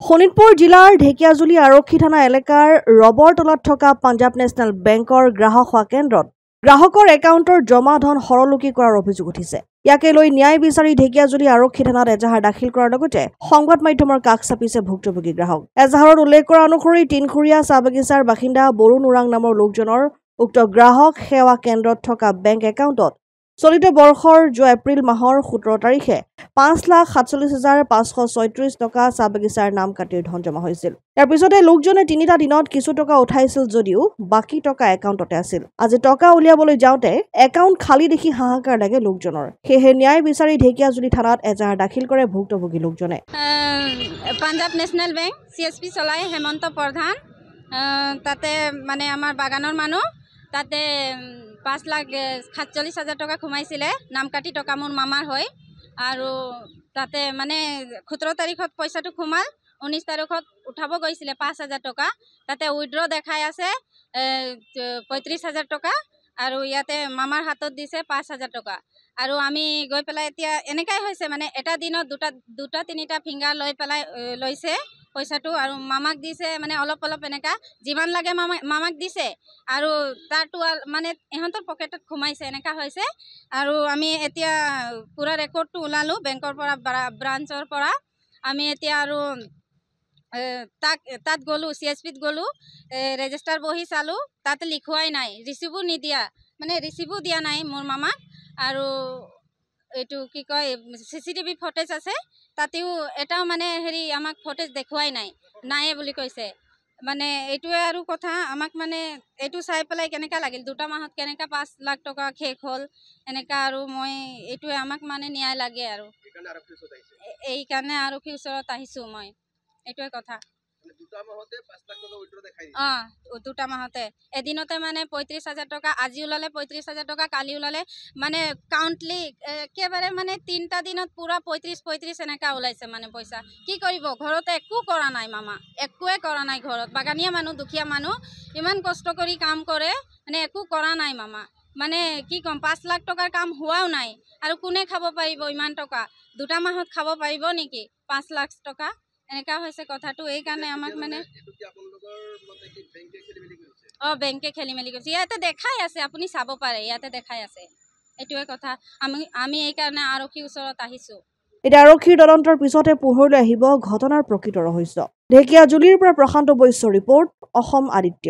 শোণিতপুৰ জিলাৰ ঢেকিয়াজুলি আৰক্ষী থানা এলেকাৰ ৰবৰতলাত থকা পাঞ্জাব নেশ্যনেল বেংকৰ গ্ৰাহক সেৱা কেন্দ্ৰত গ্ৰাহকৰ একাউণ্টৰ জমা ধন সৰলুকি কৰাৰ অভিযোগ উঠিছে। ইয়াকে লৈ ন্যায় বিচাৰি ঢেকিয়াজুলি আৰক্ষী থানাত এজাহাৰ দাখিল কৰাৰ লগতে সংবাদ মাধ্যমৰ কাষ চাপিছে ভুক্তভোগী গ্ৰাহক। এজাহাৰত উল্লেখ কৰা অনুসৰি তিনখুৰীয়া চাহ বাগিচাৰ বাসিন্দা বৰুণ ওৰাং নামৰ লোকজনৰ উক্ত গ্ৰাহক সেৱা কেন্দ্ৰত থকা বেংক একাউণ্টত চলিত বৰ্ষৰ যোৱা এপ্ৰিল মাহৰ 17 তাৰিখে 5,47,536 টকা চাহ বাগিচাৰ নাম কাটিৰ ধন জমা হৈছিল। ইয়াৰ পিছতে লোকজনে 3টা দিনত কিছু টকা উঠাইছিল যদিও বাকী টকা একাউণ্টতে আছিল। আজি টকা উলিয়াবলৈ যাওঁতে একাউণ্ট খালী দেখি হাহাকাৰ লাগে লোকজনৰ। সেয়েহে ন্যায় বিচাৰি ঢেকিয়াজুলি থানাত এজাহাৰ দাখিল কৰে ভুক্তভোগী লোকজনে। পাঞ্জাব নেশ্যনেল বেংক CSP চলাই হেমন্ত প্ৰধান তাতে মানে আমাৰ বাগানৰ মানুহ তাতে 5,47,000 টকা সোমাইছিলে। নাম কাটি টকা মোৰ মামাৰ হয় আৰু তাতে মানে 17 তাৰিখত পইচাটো সোমাল, 19 তাৰিখত উঠাব গৈছিলে 5,000 টকা। তাতে উইড্ৰ দেখাই আছে 35,000 টকা আৰু ইয়াতে মামাৰ হাতত দিছে 5,000 টকা। আৰু আমি গৈ পেলাই এতিয়া এনেকাই হৈছে মানে এটা দিনত দুটা তিনিটা ফিংগাৰ লৈ পেলাই লৈছে পইচাটো আৰু মামাক দিছে মানে অলপ এনেকা যিমান লাগে মামাক দিছে আৰু তাৰটো মানে ইহঁতৰ পকেটত সোমাইছে এনেকা হৈছে। আৰু আমি এতিয়া পুৰা ৰেকৰ্ডটো ওলালো বেংকৰ পৰা ব্ৰাঞ্চৰ পৰা। আমি এতিয়া আৰু তাত গ'লো CSPত গ'লো, ৰেজিষ্টাৰ বহি চালোঁ, তাতে লিখুৱাই নাই, ৰিচিভো নিদিয়া মানে ৰিচিভো দিয়া নাই মোৰ মামাক। আৰু এইটো কি কয় CCTV ফুটেজ আছে, তাতেও এটাও মানে আমাক ফুটেজ দেখুৱাই নাইয়ে বুলি কৈছে। মানে এইটোৱে আৰু কথা আমাক মানে এইটো চাই পেলাই কেনেকা লাগিল, 2টা মাহত কেনেকা 5 লাখ টকা শেষ হ'ল এনেকা। আৰু মই এইটোৱে আমাক মানে ন্যায় লাগে আৰু এইকাৰণে আৰক্ষীৰ ওচৰত আহিছোঁ মই, এইটোৱে কথা। 2টা মাহতে 5 লাখ টকা উইড্ৰ দেখাই দিছে। 2টা মাহতে এদিনতে মানে 35,000 টকা, আজি ওলালে 35,000 টকা, কালি ওলালে মানে কাউণ্টলি একেবাৰে মানে 3টা দিনত পুৰা 35 এনেকা ওলাইছে মানে পইচা। কি কৰিব, ঘৰতে একো কৰা নাই মামা, একোৱে কৰা নাই ঘৰত। বাগানীয়া মানুহ, দুখীয়া মানুহ, ইমান কষ্ট কৰি কাম কৰে মানে একো কৰা নাই মামা। মানে কি ক'ম, 5 লাখ টকাৰ কাম হোৱাও নাই আৰু কোনে খাব পাৰিব ইমান টকা? 2টা মাহত খাব পাৰিব নেকি 5 লাখ টকা? এনেকা হৈছে কথাটো। এইকাৰণে আমাক মানে বেংকে খেলি মেলি কৰিছে। ইয়াতে দেখাই আছে, আপুনি চাব পাৰে, ইয়াতে দেখাই আছে। এইটোৱে কথা। আমি এইকাৰণে আৰক্ষীৰ ওচৰত আহিছোঁ। এতিয়া আৰক্ষীৰ তদন্তৰ পিছতে পোহৰলৈ আহিব ঘটনাৰ প্ৰকৃত ৰহস্য। ঢেকিয়াজুলিৰ পৰা প্ৰশান্ত বৈশ্যৰ ৰিপৰ্ট, অসম আদিত্য।